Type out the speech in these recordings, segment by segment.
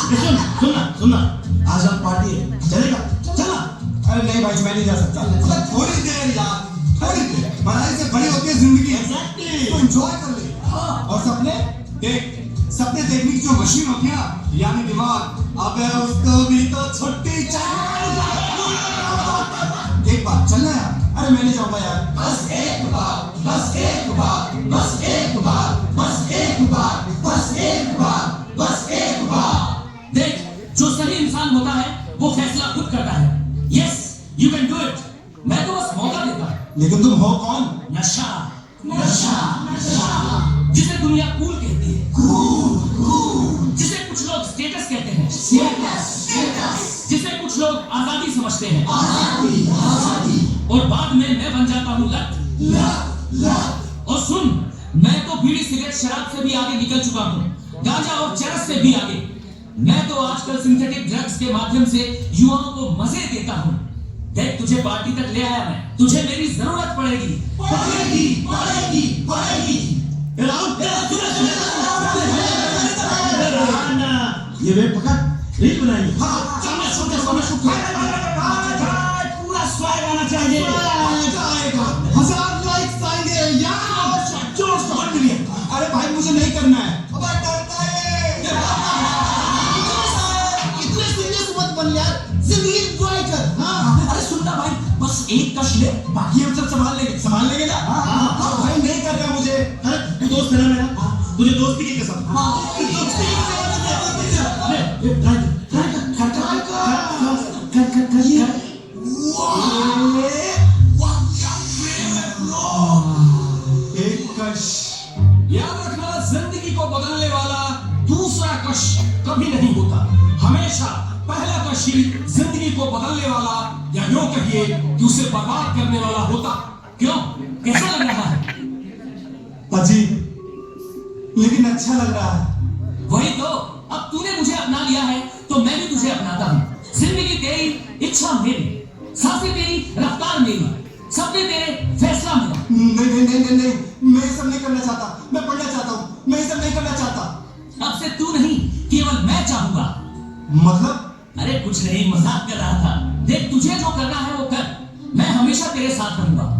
सुनना आज हम पार्टी है, चलेगा? चला। अरे नहीं भाई मैं नहीं जा सकता। थोड़ी देर यार, थोड़ी देर। पढ़ाई से बड़ी होती है जिंदगी। Exactly. तो एंजॉय कर ले। और सपने देख, सपने देखने की जो मशीन होती है ना, यानी दिमाग, अबे उसको भी तो छुट्टी चाहिए। एक बार चलना यार। अरे मैं नहीं जाऊंगा यार। बस एक बार, बस एक बार, बस एक बार, बस एक बार, बस एक बार, बस एक बार। देख, जो सही इंसान होता है वो फैसला खुद करता है। Yes, you can do it. मैं तो बस मौका देता हूं। लेकिन तुम हो कौन? नशा, नशा, नशा, जिसे दुनिया कूल कहती है, कूल, कूल, जिसे कुछ लोग स्टेटस कहते हैं, स्टेटस, स्टेटस, जिसे कुछ लोग आजादी समझते हैं, आजादी, आजादी, और बाद में मैं बन जाता हूँ लत। लत, लत। और सुन, मैं तो बीड़ी सिगरेट शराब से भी आगे निकल चुका हूँ, गांजा और चरस से भी आगे। मैं तो आजकल सिंथेटिक ड्रग्स के माध्यम से युवाओं को मजे देता हूँ। देख, तुझे पार्टी तक ले आया मैं, तुझे मेरी जरूरत पड़ेगी। पड़ेगी, पड़ेगी, पड़ेगी। ये वे पकड़, रील बनाइए। हाँ, सामने शूट। पूरा स्वाग आना चाहिए। आएगा, 1000 लाइक्स आएंगे यार। जोश तो 1 मिलियन। अरे भाई मुझे नहीं करना है। अबे डरता है। इतने सीरियस मत बन यार, जिंदगी एंजॉय कर। हाँ अरे सुनना भाई, बस एक कश ले, बाकी हम सब संभाल लेंगे ना। हाँ भाई नहीं कर रहा मुझे। अरे तू दोस्त है ना मेरा, तुझे दोस्ती की कसम। एक कश। याद रखना, जिंदगी को बदलने वाला दूसरा कश कभी नहीं होता। हमेशा पहला कश ही जिंदगी को बदलने वाला, या यूं कहिए कि उसे बर्बाद करने वाला होता। क्यों, कैसा लग रहा है? अजीब, लेकिन अच्छा लग रहा है। वही तो, अब तूने मुझे अपना लिया है तो मैं भी तुझे अपनाता हूँ। जिंदगी तेरी, इच्छा मेरी, सांसें तेरी, रफ्तार मेरी, सपने तेरे, फैसला मेरा। नहीं, मैं ये सब नहीं करना चाहता। मैं पढ़ना चाहता हूँ। मैं ये सब नहीं करना चाहता। अब से तू नहीं, केवल मैं चाहूंगा। मतलब? अरे कुछ नहीं, मजाक कर रहा था। देख, तुझे जो करना है वो कर, मैं हमेशा तेरे साथ रहूंगा।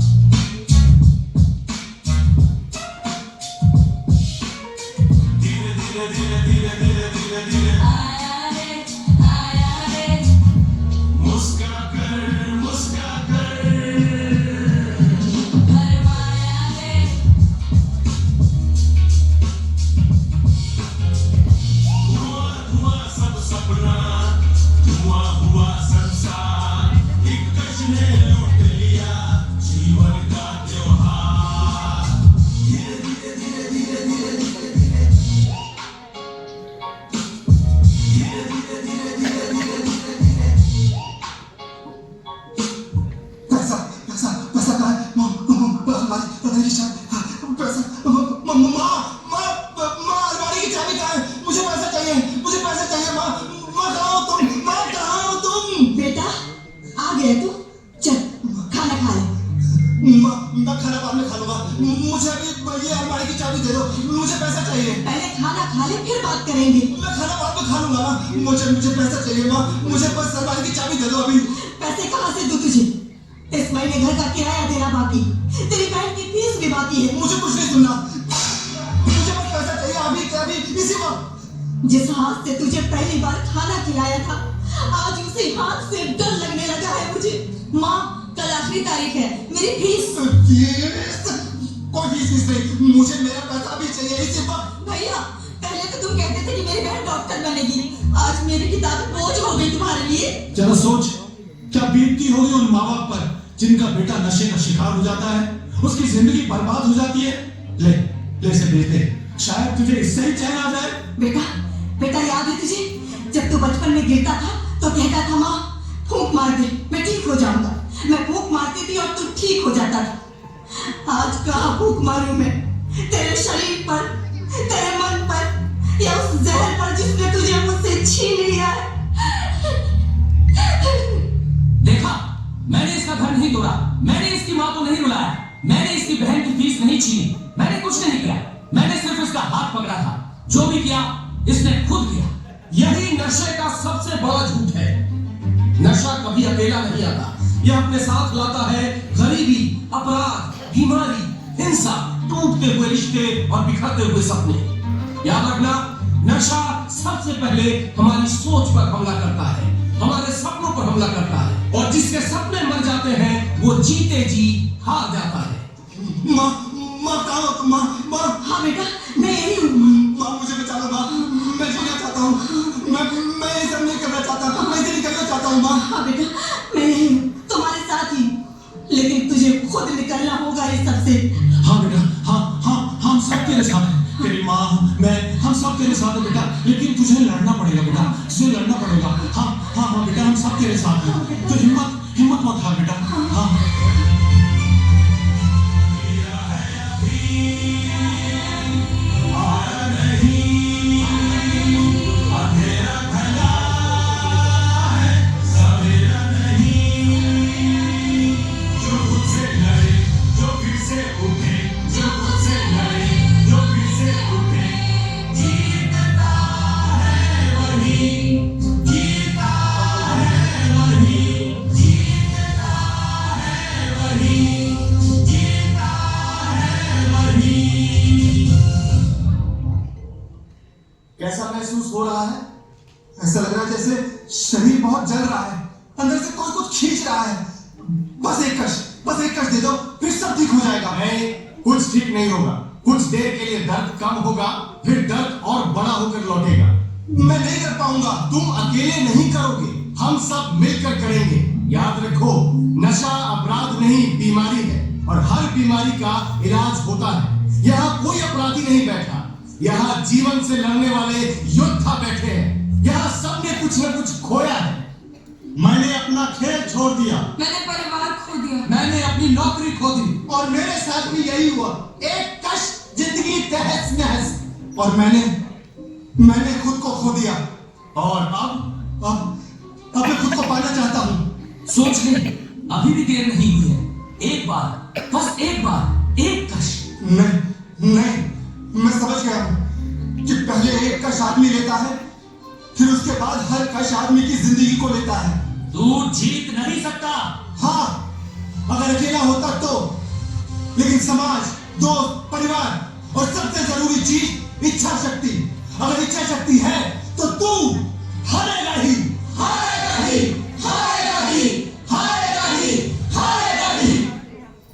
मैं खाना बाद में खा लूंगा। मुझे अभी ये अलमारी की चाबी दे दो। मुझे पैसा चाहिए। पहले खाना खा ले, फिर बात करेंगे। मैं खाना बाद में खा लूंगा ना। मुझे पैसा चाहिए माँ। मुझे बस अलमारी की चाबी दे दो अभी। पैसे कहाँ से दूं तुझे? इस महीने घर का किराया देना बाकी, तेरी बहन की फीस भी बाकी है। मुझे कुछ नहीं सुनना। मुझे बस पैसा चाहिए अभी के अभी, इसी वक्त। जिस हाथ से तुझे पहली बार खाना खिलाया था, आज उसी हाथ से डर लगने लगा है मुझे। माँ, कल आखिरी तारीख है, मेरी फीस। कोई फीस नहीं, मुझे मेरा पैसा भी चाहिए इसी वक्त। भैया, पहले तो तुम कहते थे कि मेरी बहन डॉक्टर बनेगी, आज मेरी किताब बोझ हो गई तुम्हारे लिए। जरा सोच, क्या बीतती होगी उन माँ बाप पर जिनका बेटा नशे का शिकार हो जाता है, उसकी जिंदगी बर्बाद हो जाती है। ले इसे बेच दे, शायद तुझे इससे ही चैन आ जाए। बेटा याद है तुझे, जब तू बचपन में गिरता था तो कहता था माँ फूंक मार दे, मैं ठीक हो जाऊंगा। मैं फूंक मारती थी और तू ठीक हो जाता था। आज कहाँ फूंक मारूं मैं? तेरे शरीर पर, तेरे मन पर, या उस जहर पर जिसने तुझे मुझसे छीन लिया है। देखा, मैंने इसका घर नहीं तोड़ा, मैंने इसकी माँ को नहीं रुलाया, मैंने इसकी बहन की फीस नहीं छीनी, मैंने कुछ नहीं किया। मैंने सिर्फ इसका हाथ पकड़ा था। जो भी किया इसने खुद किया। यही नशे का सबसे बड़ा झूठ है। नशा कभी अकेला नहीं आता, यह अपने साथ लाता है गरीबी, अपराध, बीमारी, हिंसा, टूटते हुए रिश्ते और बिखरते हुए सपने। याद रखना, नशा सबसे पहले हमारी सोच पर हमला करता है, हमारे सपनों पर हमला करता है, और जिसके सपने मर जाते हैं वो जीते जी हार जाता है। माँ माँ कहाँ हो तुम? माँ माँ हाँ बेटा, मैं यही हूँ। माँ मुझे बचा लो माँ, मैं जीना चाहता हूँ। मैं ये सब नहीं करना चाहता, मैं इसे निकलना चाहता हूँ माँ। हाँ बेटा, मैं यही हूँ, तुम्हारे साथ ही, लेकिन तुझे खुद निकलना होगा इस सब से। हाँ बेटा, हाँ हाँ हम सब तेरे साथ हैं। तेरी माँ, मैं, हम सब तेरे साथ हैं बेटा, लेकिन तुझे लड़ना पड़ेगा बेटा, तुझे लड़ना पड़ेगा। हाँ हाँ हाँ बेटा, हम सब तेरे साथ हैं, तो हिम्मत मत हार बेटा। हाँ कैसा महसूस हो रहा है? ऐसा लग रहा है जैसे शरीर बहुत जल रहा है, अंदर से कोई कुछ खींच रहा है। बस एक कश दे दो, फिर सब ठीक हो जाएगा। नहीं, कुछ ठीक नहीं होगा। कुछ देर के लिए दर्द कम होगा, फिर दर्द और बड़ा होकर लौटेगा। मैं नहीं कर पाऊंगा। तुम अकेले नहीं करोगे, हम सब मिलकर करेंगे। याद रखो, नशा अपराध नहीं, बीमारी है, और हर बीमारी का इलाज होता है। यहाँ कोई अपराधी नहीं बैठा, यहाँ जीवन से लड़ने वाले योद्धा बैठे हैं। यहाँ सबने कुछ न कुछ खोया है। मैंने अपना खेल छोड़ दिया, मैंने परिवार खो दिया, मैंने अपनी नौकरी खो दी, और मेरे साथ भी यही हुआ। एक कश, जिंदगी तहस नहस। और मैंने खुद को खो दिया। और अब मैं खुद को पाना चाहता हूँ। सोच ले, अभी भी देर नहीं हुई है। एक बार, बस एक बार, एक कश। नहीं, मैं समझ गया हूँ कि पहले एक कश आदमी लेता है, फिर उसके बाद हर कश आदमी की जिंदगी को लेता है। तू जीत नहीं सकता। हाँ, अगर अकेला होता तो, लेकिन समाज, दोस्त, परिवार और सबसे जरूरी चीज इच्छा शक्ति। अगर इच्छा शक्ति है तो तू हारेगा ही, हारेगा ही, हारेगा ही, हारेगा ही, हारेगा ही।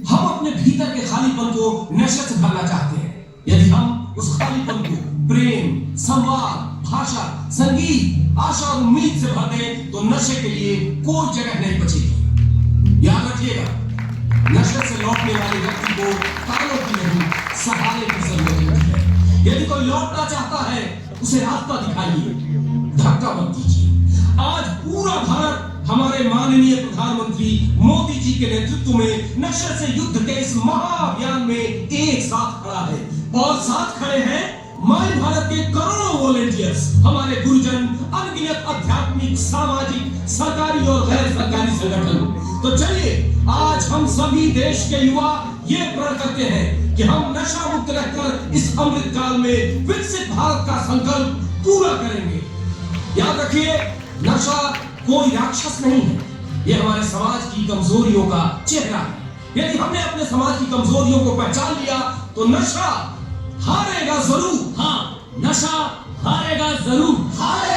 हम अपने भीतर के खालीपन को नशे से भरना चाहते हैं। यदि हम उस खालीपन को प्रेम, संवाद, भाषा, संगीत, आशा और उम्मीद से भर दें तो नशे के लिए कोई जगह नहीं बचेगी। याद रखिएगा, नशे से लौटने वाले व्यक्ति को तालों की नहीं, सहारे की जरूरत होती है। यदि कोई लौटना चाहता है, उसे रास्ता दिखाइए, धक्का मत दीजिए। आज पूरा भारत हमारे माननीय प्रधानमंत्री मोदी जी के नेतृत्व में नशे से युद्ध के इस महाअभियान में एक साथ खड़ा है, और साथ खड़े हैं माय भारत के करोड़ों वॉलेंटियर्स, हमारे गुरुजन, अनगिनत आध्यात्मिक, सामाजिक, सरकारी और गैर सरकारी संगठन। तो चलिए, आज हम सभी देश के युवा ये प्रण करते हैं कि हम नशा मुक्त रहकर इस अमृत काल में विकसित भारत का संकल्प पूरा करेंगे। याद रखिए, नशा कोई राक्षस नहीं है, यह हमारे समाज की कमजोरियों का चेहरा है। यदि हमने अपने समाज की कमजोरियों को पहचान लिया तो नशा हारेगा जरूर। हाँ, नशा हारेगा जरूर, हारेगा।